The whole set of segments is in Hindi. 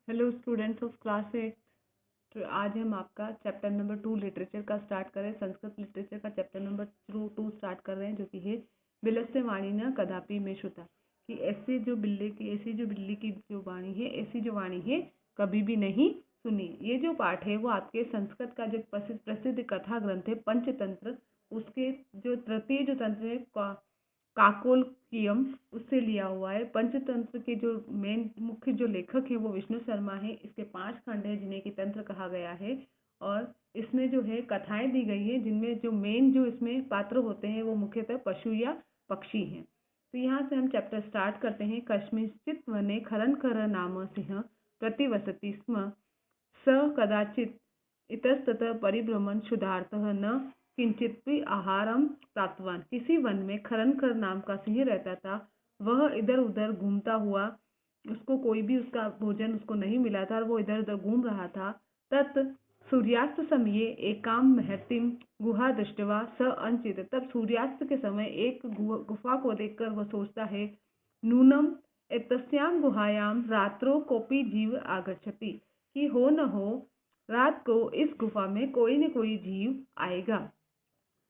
Hello students of class 8। तो आज हम आपका चैप्टर नंबर 2 लिटरेचर का स्टार्ट करें। संस्कृत लिटरेचर का चैप्टर नंबर 2 स्टार्ट कर रहे हैं, जो कि है बिलस्य वाणी न कदापि में श्रुता। कि ऐसी जो बिल्ली की जो वाणी है, ऐसी जो वाणी है कभी भी नहीं सुनी। ये जो पाठ है वो आपके संस्कृत का जो प्रसिद्ध कथा ग्रंथ है पंचतंत्र, उसके जो तृतीय जो तंत्र है काकोलकियम, उससे लिया हुआ है। पंचतंत्र के जो मुख्य जो लेखक है वो विष्णु शर्मा है। इसके 5 खंड है जिन्हें कि तंत्र कहा गया है, और इसमें जो है कथाएं दी गई है जिनमें जो जो इसमें पात्र होते हैं वो मुख्यतः पशु या पक्षी हैं। तो यहाँ से हम चैप्टर स्टार्ट करते हैं। कस्मिंश्चित् वने खरंखर नाम सिंह प्रतिवसति स्म, स कदाचित् इतस्ततः परिभ्रमण क्षुधार्तः न किंचित भी आहारम प्राप्तवान। किसी वन में खरंखर नाम का सिंह रहता था। वह इधर उधर घूमता हुआ, उसको कोई भी उसका भोजन उसको नहीं मिला था और वो इधर उधर घूम रहा था। तत् सूर्यास्त समये एकाम महतिम गुहा दृष्टवा स अंचित। तब सूर्यास्त के समय एक गुफा को देखकर वह सोचता है, नूनम एतस्याम गुहायाम रात्रो कोपी जीव आगच्छति, कि हो न हो रात को इस गुफा में कोई न कोई जीव आएगा।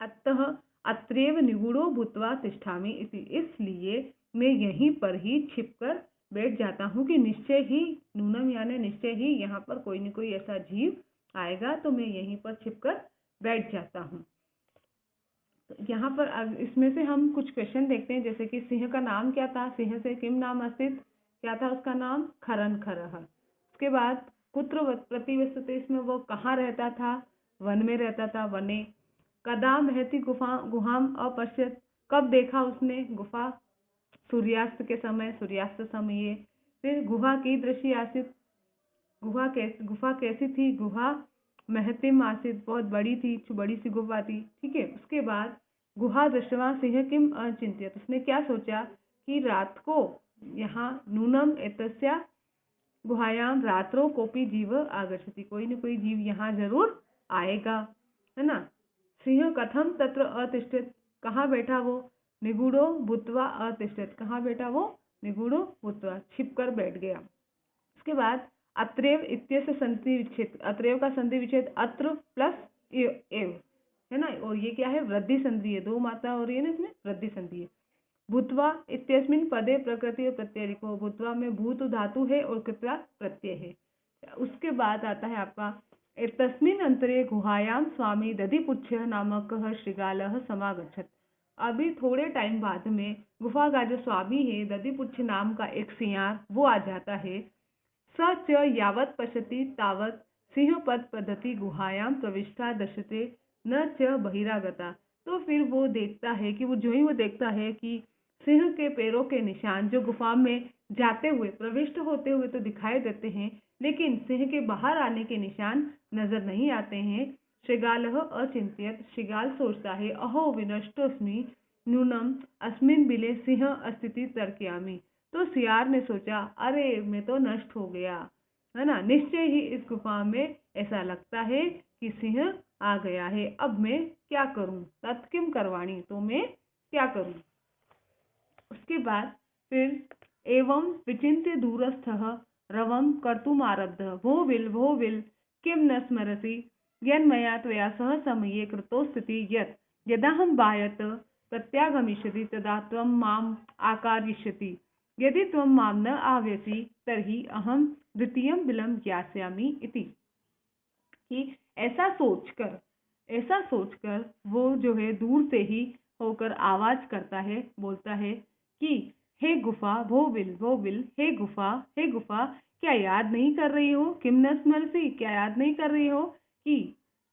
अतः अत्रैव निगूढ़ो भूत्वा तिष्ठामि इति। इसलिए मैं यहीं पर ही छिपकर बैठ जाता हूँ कि निश्चय ही नूनम यानी निश्चय ही यहाँ पर कोई न कोई ऐसा जीव आएगा, तो मैं यहीं पर छिपकर बैठ जाता हूँ। तो यहाँ पर इसमें से हम कुछ क्वेश्चन देखते हैं, जैसे कि सिंह का नाम क्या था, सिंह से किम नाम अस्तित्व, क्या था उसका नाम, खरंखरः। उसके बाद कुत्र प्रतिवसते, इसमें वो कहाँ रहता था, वन में रहता था, वने। कदा महति गुहाम अपश्यत, कब देखा उसने गुफा, सूर्यास्त के समय, सूर्यास्त समय। फिर गुहा की दृश्य आसित, गुफा कैसी थी, गुहा महतिम आसित, बहुत बड़ी थी, बड़ी सी गुफा थी। ठीक है। उसके बाद गुहा दृष्टवा सिंह किम अचिंत्यत, उसने क्या सोचा कि रात को यहाँ नूनम एतस्या गुहायाम रात्रो कोपी जीव आगच्छति, कोई न कोई जीव यहाँ जरूर आएगा, है ना। सिंह कथम तत्र अतिष्ठित, कहाँ बैठा वो, निगूढ़ो भूत्वा अतिष्ठित, कहाँ बैठा वो, निगूढ़ो भूत्वा, छिप कर बैठ गया। उसके बाद अत्रैव इत्यस्य संधि विच्छेद, अत्रैव का संधि विच्छेद अत्र प्लस एव, है ना, और ये क्या है, वृद्धि संधि है, 2 मात्रा हो रही है ना इसमें, वृद्धि संधि है। भूत्वा इत्यस्मिन् पदे प्रकृति और प्रत्यय लिखो, भूत्वा में भूत धातु है और कृत्वा प्रत्यय है। उसके बाद आता है आपका तस्मिन् अंतरे गुहायाम स्वामी दधिपुच्छः नामकः शृगालः समागच्छत्। अभी थोड़े टाइम बाद में गुफा का जो स्वामी है दधिपुच्छ नाम का एक सियार, वो आ जाता है। स च यावत् पश्यति तावत् सिंहपद पद्धति गुहायाम प्रविष्टा दृश्यते न च बहिरागता। तो फिर वो देखता है कि वो जो ही वो देखता है कि सिंह के पैरों के निशान जो गुफा में जाते हुए प्रविष्ट होते हुए तो दिखाई देते हैं, लेकिन सिंह के बाहर आने के निशान नजर नहीं आते हैं। शृगालः अचिंत्यत, शृगाल सोचता है, अहो विनष्टोस्मि नूनम अस्मिन् बिले सिंह अस्तिति तर्कयामि। तो सियार ने सोचा, अरे मैं तो नष्ट हो गया, है ना, निश्चय ही इस गुफा में ऐसा लगता है कि सिंह आ गया है, अब मैं क्या करूं, तत्किम करवाणी, तो मैं क्या करूं। उसके बाद फिर एवं विचिन्त्य दूरस्थः रवं कर्तुमारब्धः, भो विल किम न स्मरसि यन्मया त्वया सह समये कृतोस्थिति यत् यदाहं बाह्यत प्रत्यागमिष्यति तदा त्वं माम् आकारयिष्यति, यदि त्वं मां न आह्वयसि तर्हि अहं द्वितीयं बिलं ज्ञास्यामि इति। कि ऐसा सोचकर वो जो है दूर से ही होकर आवाज करता है, बोलता है कि हे गुफा, वो विल, हे गुफा, क्या याद नहीं कर रही हो, किम न स्मरसि, क्या याद नहीं कर रही हो कि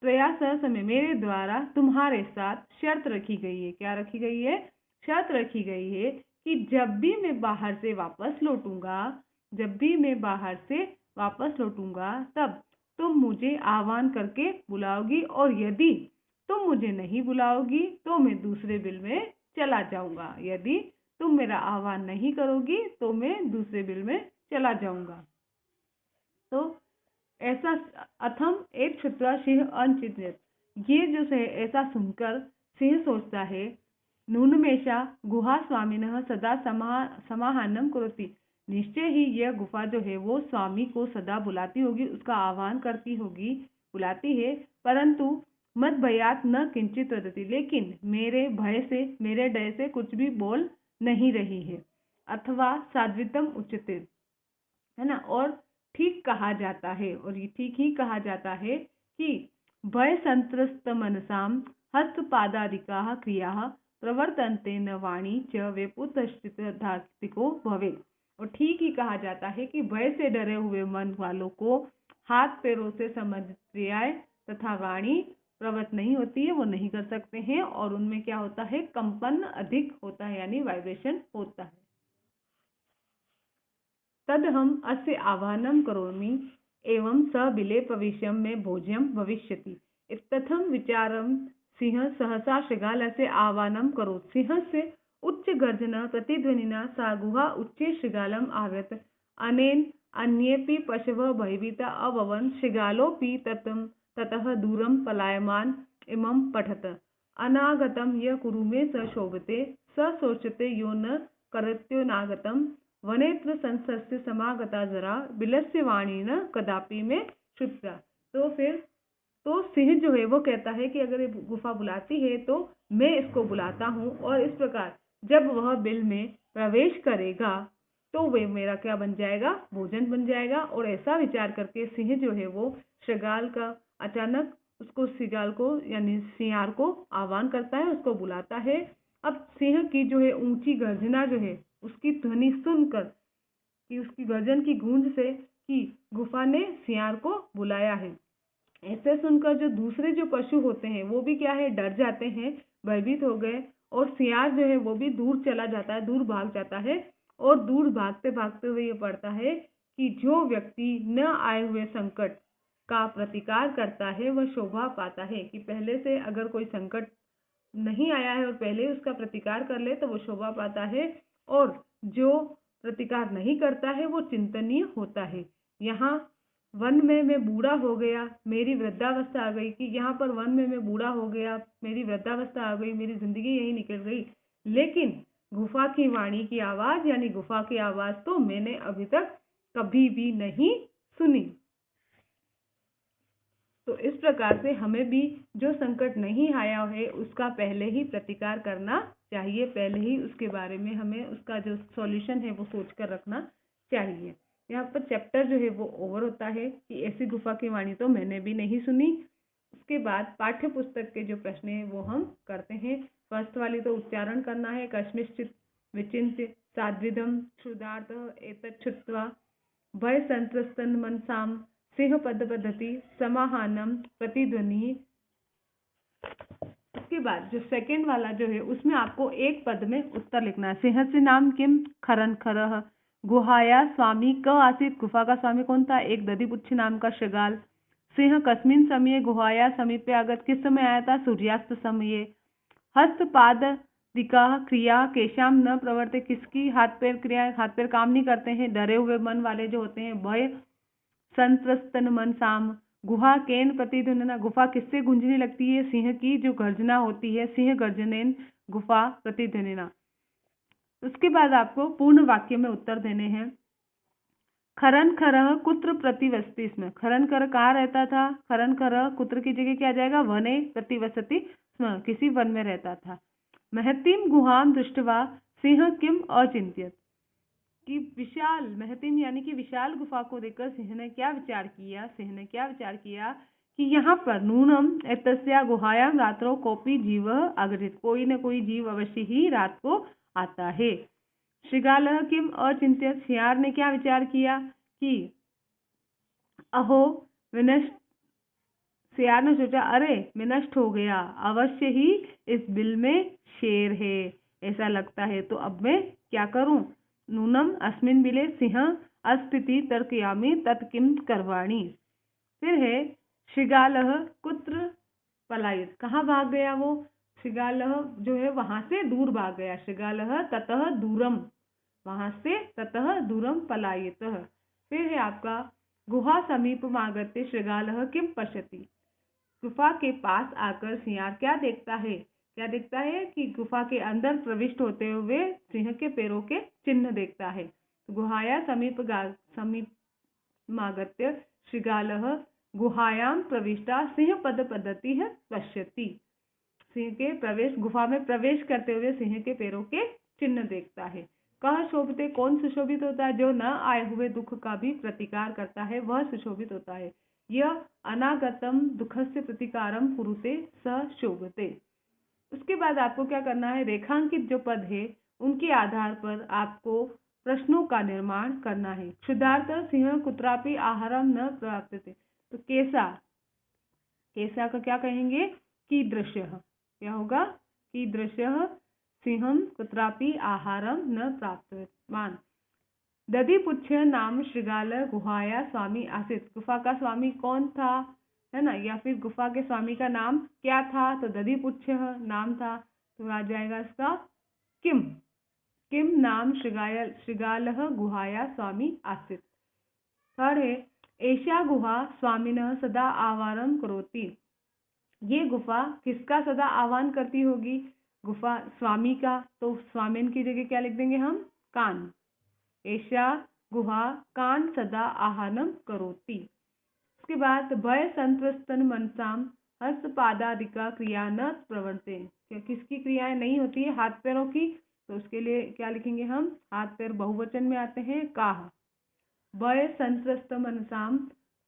त्वया सह समय, मेरे द्वारा तुम्हारे साथ शर्त रखी गई है। क्या रखी गई है, शर्त रखी गई है कि जब भी मैं बाहर से वापस लौटूंगा तब तुम मुझे आह्वान करके बुलाओगी, और यदि तुम मुझे नहीं बुलाओगी तो मैं दूसरे बिल में चला जाऊंगा, यदि तुम मेरा आह्वान नहीं करोगी तो मैं दूसरे बिल में चला जाऊंगा। तो ऐसा अथम एक क्षुद्रा सिंह अनचित, ये जो है ऐसा सुनकर सिंह सोचता है, नूनमेषा गुहा स्वामिनः सदा समाहनम करोति, निश्चय ही यह गुफा जो है वो स्वामी को सदा बुलाती होगी, उसका आह्वान करती होगी, बुलाती है, परंतु मद भयात न किंचित वदति, लेकिन मेरे भय से, मेरे डर से कुछ भी बोल नहीं रही है। अथवा साध्वितम उच्यते, है ना, और ठीक कहा जाता है, और ये ठीक ही कहा जाता है कि भय संत्रस्त मनसाम हस्तपादादिकाः क्रियाः प्रवर्तन्ते न वाणी च वेपुतश्चित्तार्थिको भवेत्। और ठीक ही कहा जाता है कि भय से डरे हुए मन वालों को हाथ पैरों से संबंधित क्रियाएं तथा वाणी प्रवृत्त नहीं होती है, वो नहीं कर सकते हैं, और उनमें क्या होता है, कंपन अधिक होता है, यानी वाइब्रेशन होता है। तदहम अस्य आह्वानं करोमि एवं स विलेपविषयं मे भोज्यं भविष्यति इत्यथं विचारं सिंह सहसा शृगालस्य आह्वानं करोत्। सिंहस्य उच्चगर्जना प्रतिध्वनिना सा गुहा उच्चे शृगालम् आव्यत्। अनेन अन्येऽपि पशवः भयभीता अभवन्। शृगालोऽपि ततः दूरं पलायमान इमं पठत्। अनागतं य कुरुमे स शोभते, स शोचते यो न करत्योऽनागतं। वनेत्र संसस्य समागता जरा, बिलस्य वाणी न कदापि में श्रुत्या। तो सिंह जो है वो कहता है कि अगर ये गुफा बुलाती है तो मैं इसको बुलाता हूँ, और इस प्रकार जब वह बिल में प्रवेश करेगा तो वे मेरा क्या बन जाएगा, भोजन बन जाएगा। और ऐसा विचार करके सिंह जो है वो शृगाल का अचानक उसको शृगाल को यानी सियार को आह्वान करता है, उसको बुलाता है। अब सिंह की जो है ऊंची गर्जना जो है उसकी ध्वनि सुनकर, कि उसकी गर्जन की गूंज से कि गुफा ने सियार को बुलाया है, ऐसे सुनकर जो दूसरे जो पशु होते हैं वो भी क्या है, डर जाते हैं, भयभीत हो गए, और सियार जो है वो भी दूर चला जाता है, दूर भाग जाता है। और दूर भागते भागते हुए ये पड़ता है कि जो व्यक्ति न आए हुए संकट का प्रतिकार करता है वह शोभा पाता है। कि पहले से अगर कोई संकट नहीं आया है और पहले उसका प्रतिकार कर ले तो वो शोभा पाता है, और जो प्रतिकार नहीं करता है वो चिंतनीय होता है। यहाँ वन में मैं बूढ़ा हो गया, मेरी वृद्धावस्था आ गई, कि यहाँ पर वन में मैं बूढ़ा हो गया, मेरी वृद्धावस्था आ गई, मेरी जिंदगी यही निकल गई, लेकिन गुफा की वाणी की आवाज यानी गुफा की आवाज तो मैंने अभी तक कभी भी नहीं सुनी। तो इस प्रकार से हमें भी जो संकट नहीं आया है उसका पहले ही प्रतिकार करना चाहिए, पहले ही उसके बारे में हमें उसका जो सॉल्यूशन है वो सोच कर रखना चाहिए। यहाँ पर चैप्टर जो है वो ओवर होता है कि ऐसी गुफा की वाणी तो मैंने भी नहीं सुनी। उसके बाद पाठ्य पुस्तक के जो प्रश्न है वो हम करते हैं। फर्स्ट वाली तो उच्चारण करना है, कस्मिंश्चित् विचिन्त्य साध्विदं क्षुधार्थ एतत् छुत्वा भय संत्रस्तन मनसाम सिंह पद पद्धति समाहानम प्रतिध्वनि। उसके बाद जो सेकंड वाला जो है उसमें आपको एक पद में उत्तर लिखना है। सिंह से नाम किम, खरन खरह। गुहाया स्वामी क आसीत, गुफा का स्वामी कौन था, एक दधिपुच्छ नाम का शृगाल। सिंह कस्मिन समय गुहाया समीपे आगत, किस समय आया था, सूर्यास्त समय। हस्तपाद दिका क्रिया केशाम न प्रवर्ते, किसकी हाथ पैर क्रिया, हाथ पैर काम नहीं करते हैं, डरे हुए मन वाले जो होते हैं। भय संत्रस्तन मन साम, गुहा केन प्रतिध्वनिना, गुफा किससे गूंजने लगती है, सिंह की जो गर्जना होती है, सिंह गर्जनेन गुफा प्रतिध्वनिना। उसके बाद आपको पूर्ण वाक्य में उत्तर देने हैं। खरन खरह कुत्र प्रतिवसति, इसमें खरन कर कहाँ रहता था, खरन खरह कुत्र की जगह क्या आ जाएगा, वने प्रतिवसति, किसी वन में रहता था। महतीम गुहाम दृष्टवा सिंह किम अचिंत्यत, कि विशाल महतीम यानी कि विशाल गुफा को देखकर सिंह ने क्या विचार किया, सिंह ने क्या विचार किया कि यहाँ पर नूनम एतस्या गुहायाम रात्रो कोपी जीव आगतित, कोई न कोई जीव अवश्य ही रात को आता है। शृगालः किम अचिंत्यत, सियार ने क्या विचार किया कि अहो विनष्ट, सियार ने सोचा अरे मैं नष्ट हो गया, अवश्य ही इस बिल में शेर है, ऐसा लगता है, तो अब मैं क्या करूं। नूनम अस्मिन बिले सिंह अस्तिति तर्कयामि तत्किम करवाणी। फिर है शृगालः कुत्र पलायित, कहाँ भाग गया वो, शृगालः जो है वहां से दूर भाग गया। शृगालः ततः दूरम, वहां से ततः दूरम पलायित। फिर है आपका गुहा समीपमागत्य शृगालः किम पश्यति, गुफा के पास आकर सियार क्या देखता है, क्या देखता है कि गुफा के अंदर प्रविष्ट होते हुए सिंह के पैरों के चिन्ह देखता है। गुहाया समीपमागत्य शृगालः गुहायां प्रविष्टा सिंहपदपद्धतिः पश्यति। सिंह के प्रवेश गुफा में प्रवेश करते हुए सिंह के पैरों के चिन्ह देखता है। कह शोभते, कौन सुशोभित होता है? जो न आए हुए दुख का भी प्रतिकार करता है वह सुशोभित होता है। यह अनागतम दुखस्य प्रतिकारम कुरुते स शोभते। उसके बाद आपको क्या करना है, रेखांकित जो पद है उनके आधार पर आपको प्रश्नों का निर्माण करना है। क्षुधार्त सिंह कुत्रापि आहारम न प्राप्यते, तो कैसा, कैसा का क्या कहेंगे, कीदृशः, क्या होगा, कीदृशः सिंहम कुत्रापि आहारम न प्राप्तवान। दधिपुच्छ नाम शृगाल गुहाया स्वामी आसीत, गुफा का स्वामी कौन था, है ना, या फिर गुफा के स्वामी का नाम क्या था, तो दधिपुच्छ नाम था, तो आ जाएगा इसका किम, किम नाम शृगालः गुहाया स्वामी आसीत। थर्ड है एषा गुहा स्वामिनः सदा आवारम करोति, ये गुफा किसका सदा आह्वान करती होगी, गुफा स्वामी का, तो स्वामिन की जगह क्या लिख देंगे हम, कान। एषा गुहा कान सदा आह्वानम करोति। उसके बाद भय संत्रस्तन मनसाम हस्तपादादिका क्रिया न प्रवर्ते, किसकी क्रियाएं नहीं होती है, हाथ पैरों की, तो उसके लिए क्या लिखेंगे हम, हाथ पैर बहुवचन में आते हैं, काह। भय संत्रस्त मनसाम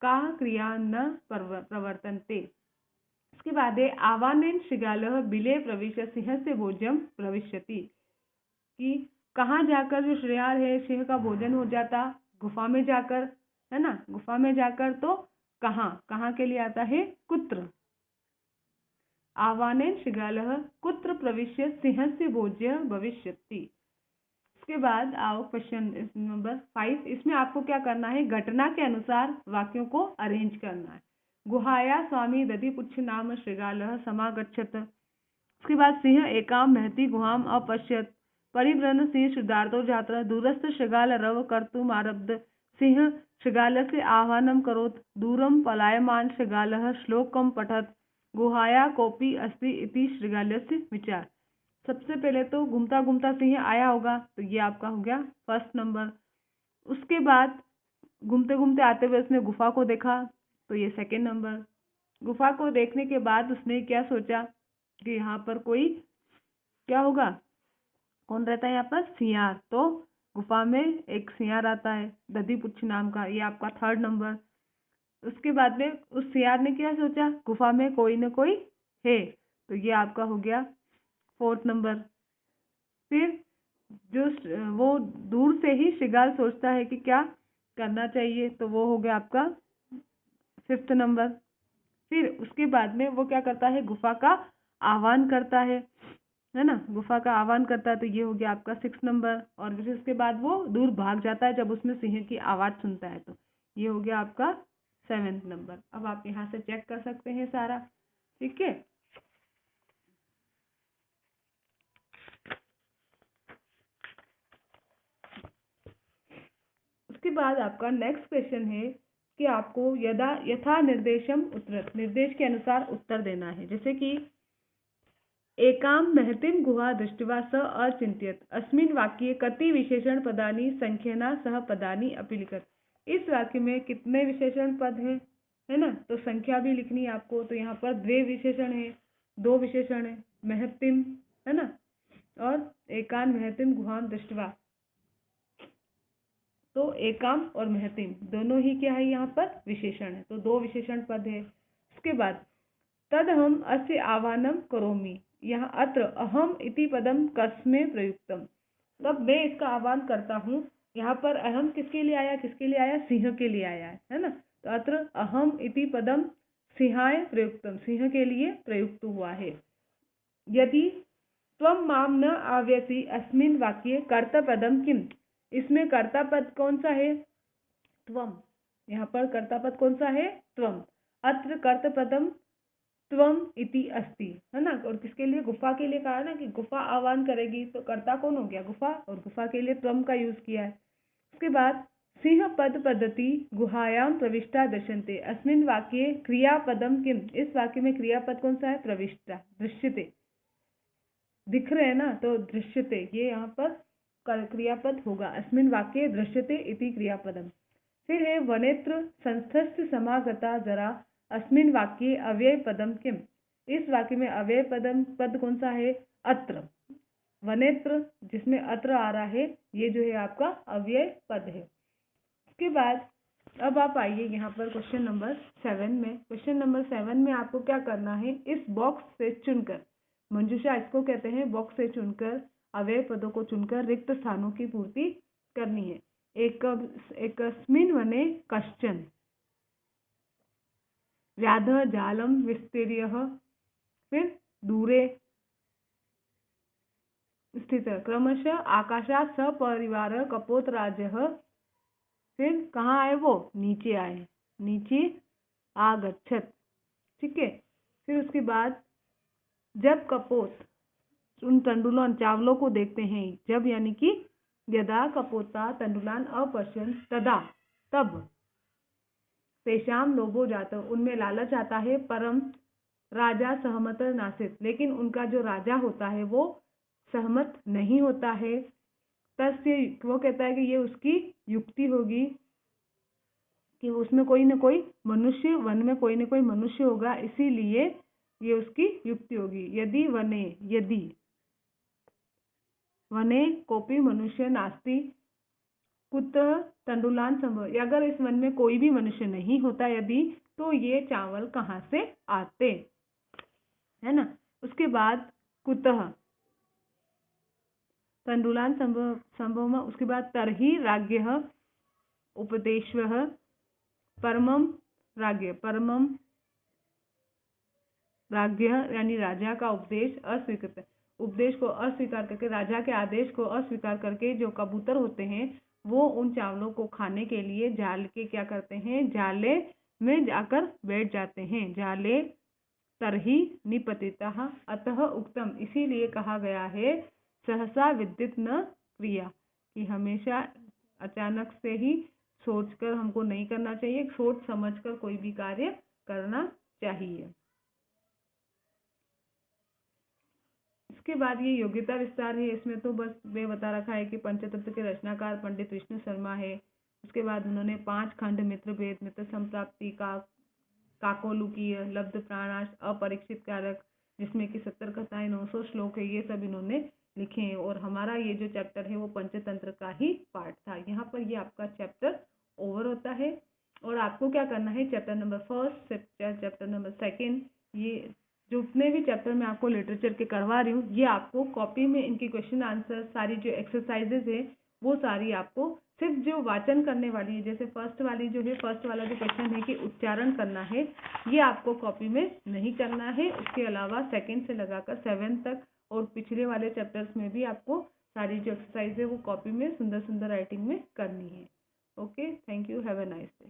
काह क्रिया न प्रवर्तन्ते। उसके बाद है आवानेन शृगालः बिले प्रविश सिंहस्य भोज्यम प्रविशति, कि कहाँ जाकर जो शृगाल है सिंह का भोजन हो जाता, गुफा में जाकर, है ना, गुफा में जाकर, तो कहाँ, कहाँ के लिए आता है, कुत्र। आवानेन शृगालः कुत्र प्रविश्य सिंहस्य भोज्य भविष्यति। उसके बाद आओ क्वेश्चन नंबर 5, इसमें आपको क्या करना है, घटना के अनुसार वाक्यों को अरेंज करना है। गुहाया स्वामी दधिपुच्छ नाम शृगालः समागच्छत। उसके बाद सिंह एकां महती गुहाम अपश्यत, परिव्रन सिंह क्षुधार्तो जात्र, दूरस्थ शृगाल रव कर्तुम आरब्ध, सिंह शृगालस्य आह्वानं करोत्, दूरं पलायमान शृगालः श्लोकं पठत्, गुहाया कोपि अस्ति इति शृगालस्य विचार। सबसे पहले तो घूमता घूमता सिंह आया होगा, तो ये आपका हो गया फर्स्ट नंबर। उसके बाद घूमते घूमते आते हुए उसने गुफा को देखा, तो ये सेकेंड नंबर। गुफा को देखने के बाद उसने क्या सोचा कि यहाँ पर कोई क्या होगा, कौन रहता है यहाँ पर, सियार, तो गुफा में एक सियार आता है दधिपुच्छ नाम का, ये आपका थर्ड नंबर। उसके बाद में उस सियार ने क्या सोचा, गुफा में कोई न कोई है, तो ये आपका हो गया फोर्थ नंबर। फिर जो वो दूर से ही शृगाल सोचता है कि क्या करना चाहिए, तो वो हो गया आपका फिफ्थ नंबर। फिर उसके बाद में वो क्या करता है, गुफा का आह्वान करता है ना, गुफा का आह्वान करता है, तो ये हो गया आपका सिक्स नंबर। और फिर उसके बाद वो दूर भाग जाता है जब उसमें सिंह की आवाज़ सुनता है, तो ये हो गया आपका सेवेंथ नंबर। अब आप यहाँ से चेक कर सकते हैं सारा, ठीक है। उसके बाद आपका नेक्स्ट क्वेश्चन है कि आपको यथा निर्देशम उत्तर, निर्देश के अनुसार उत्तर देना है। जैसे कि एकां महतीं गुहा दृष्ट्वा स अचिंत्यत, अस्मिन् वाक्ये कति विशेषण पदानि संख्येना सह पदानि अपि लिखत। इस वाक्य में कितने विशेषण पद हैं, है ना, तो संख्या भी लिखनी है आपको। तो यहाँ पर द्वे विशेषण है, दो विशेषण है, महतीं, है ना, और एकां महतीं गुहां दृष्ट्वा, तो एकाम और महतीम दोनों ही क्या है यहाँ पर विशेषण है, तो दो विशेषण पद है। उसके बाद तद हम अस्य आह्वानम करोमि, यहाँ अत्र अहम इति पदम कस्मे प्रयुक्तम, तब मैं इसका आह्वान करता हूँ। यहाँ पर अहम किसके लिए आया, किसके लिए आया, सिंह के लिए आया है ना, तो अत्र अहम इति पदम सिंहाय प्रयुक्तम, सिंह के लिए प्रयुक्त हुआ है। यदि त्वं माम न आव्यसि अस्मिन् वाक्ये कर्तपदम किम, इसमें कर्ता पद कौन सा है, त्वम, यहाँ पर कर्ता पद कौन सा है, त्वम। अत्र कर्तपदम त्वम इति अस्ति, है ना, और किसके लिए, गुफा के लिए कहा ना कि गुफा आह्वान करेगी, तो कर्ता कौन हो गया, गुफा, और गुफा के लिए त्वम का यूज किया है। उसके बाद सिंह पद पद्धति गुहायाम प्रविष्टा दृश्यन्ते, अस्मिन् वाक्ये क्रियापदम किम, इस वाक्य में क्रियापद कौन सा है, प्रविष्टा, दृश्यते, दिख रहे हैं ना, तो दृश्यते, ये यहाँ पर क्रियापद होगा। अस्मिन् वाक्ये दृश्यते इति क्रियापदम। फिर है वनेत्र संस्थस्य समागता जरा अस्मिन् वाक्ये अव्ययपदम किम। इस वाक्य में अव्यय पद कौन सा है? अत्र। वनेत्र जिसमें अत्र आ रहा है, ये जो है आपका अव्यय पद है। उसके बाद अब आप आइए यहाँ पर क्वेश्चन नंबर 7 में। क्वेश्चन नंबर 7 में आपको क्या करना है? इस बॉक्स से चुनकर, मंजूषा इसको कहते हैं, बॉक्स से चुनकर अव्यय पदों को चुनकर रिक्त स्थानों की पूर्ति करनी है। एकस्मिन् वने कश्चन व्याधः जालं विस्तीर्यः, फिर दूरे स्थित क्रमशः आकाशात् सपरिवार कपोतराजः, फिर कहाँ आए वो? नीचे आए, नीचे आगच्छत। ठीक है। फिर उसके बाद जब कपोत उन तंडुलान चावलों को देखते हैं, जब यानी कि यदा कपोता तंडुलान अपश्यन् तदा तब, तेषां लोभो जात उनमें लालच आता है, परम राजा सहमत नासित लेकिन उनका जो राजा होता है वो सहमत नहीं होता है। तस्य वो कहता है कि ये उसकी युक्ति होगी कि उसमें कोई न कोई मनुष्य, वन में कोई न कोई मनुष्य होगा, इसीलिए ये उसकी युक्ति होगी। यदि वने कोपी मनुष्य नास्ति कुतः तंडुलान संभव, अगर इस वन में कोई भी मनुष्य नहीं होता यदि, तो ये चावल कहाँ से आते, है ना। उसके बाद कुतः तंडुलान संभव में, उसके बाद तरही राज्ञः उपदेशः परमम राज्ञः यानी राजा का उपदेश अस्वीकृत, उपदेश को अस्वीकार करके, राजा के आदेश को अस्वीकार करके जो कबूतर होते हैं वो उन चावलों को खाने के लिए जाल के क्या करते हैं? जाले में जाकर बैठ जाते हैं। जाले तरही निपतितः अतः उक्तम, इसीलिए कहा गया है सहसा विद्युत न क्रिया, कि हमेशा अचानक से ही सोचकर हमको नहीं करना चाहिए, सोच समझकर कोई भी कार्य करना चाहिए। इसके बाद ये योग्यता विस्तार है। इसमें तो बस वे बता रखा है कि पंचतंत्र के रचनाकार पंडित विष्णु शर्मा है। उसके बाद उन्होंने 5 खंड मित्र भेद, मित्र संप्राप्ति का काकोलुकीय, लब्ध प्राणाश, अपरीक्षित कारक, जिसमें कि 70 कथाएं, 900 श्लोक है, ये सब इन्होंने लिखे हैं। और हमारा ये जो चैप्टर है वो पंचतंत्र का ही पार्ट था। यहाँ पर ये आपका चैप्टर ओवर होता है और आपको क्या करना है, चैप्टर नंबर 1, चैप्टर नंबर 2, ये जितने भी चैप्टर मैं आपको लिटरेचर के करवा रही हूँ, ये आपको कॉपी में इनकी क्वेश्चन आंसर, सारी जो एक्सरसाइजेज है वो सारी आपको सिर्फ जो वाचन करने वाली है, जैसे फर्स्ट वाली जो है, फर्स्ट वाला जो क्वेश्चन है कि उच्चारण करना है, ये आपको कॉपी में नहीं करना है। उसके अलावा 2 से लगाकर 7 तक और पिछले वाले चैप्टर्स में भी आपको सारी जो एक्सरसाइज है वो कॉपी में सुंदर सुंदर राइटिंग में करनी है। Okay, thank you, have a nice day.